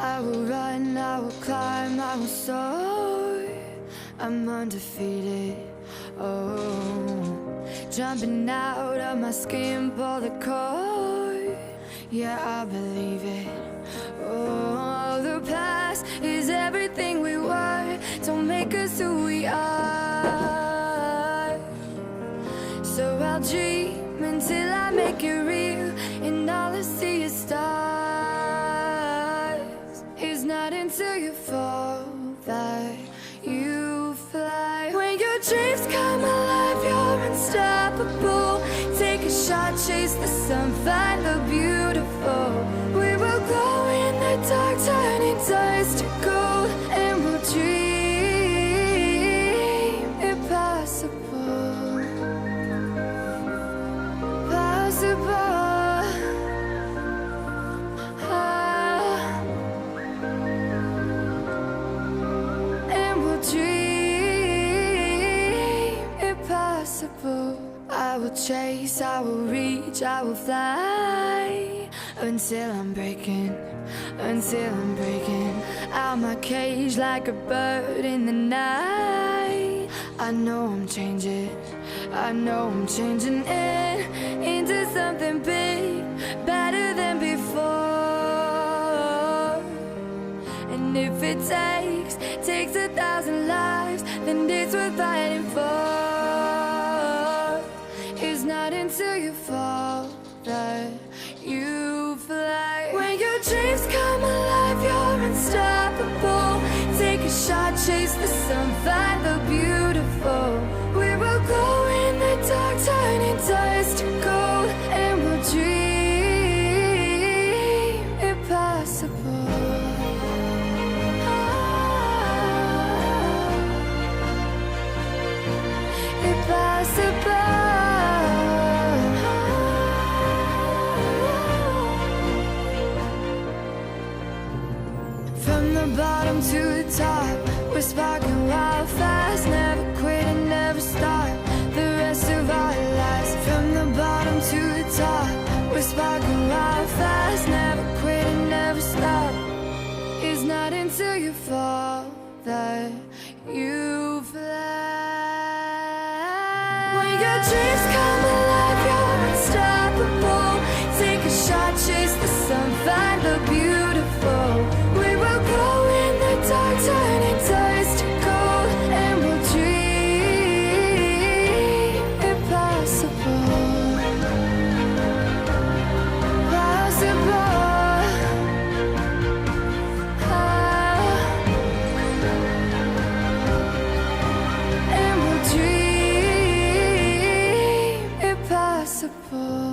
I will run, I will climb, I will soar. I'm undefeated, oh. Jumping out of my skin, pull the cord. Yeah, I believe it. Oh, the past is everything we were. Don't make us who we are. So I'll dream until I make it real, and all I see is stars. It's not until you fall that you fly. When your dreams come alive, you're unstoppable. Take a shot, chase the sun, find the beautiful. We will glow in the dark, turning dust to gold, and we'll dream impossible. Possible. And we'll dream impossible. I will chase, I will reach, I will fly until I'm breaking out my cage like a bird in the night. I know I'm changing into something big, better than before. And if it takes 1,000 lives, then it's worth fighting for. It's not until you fall that you fly. When your dreams come alive, you're unstoppable. Take a shot, chase the sun, find the beautiful. We will go in the dark, turning dust to gold, and we'll dream impossible. Impossible. From the bottom to the top, we're sparking wild fast. Never quit and never stop the rest of our lives. From the bottom to the top, we're sparking wild fast. Never quit and never stop. It's not until you fall that you fly. When your dreams come alive, you're unstoppable. Take a shot, chase the sun, find the beautiful. We will go in the dark, turning dust to gold, and we'll dream impossible. Possible. And we'll dream impossible.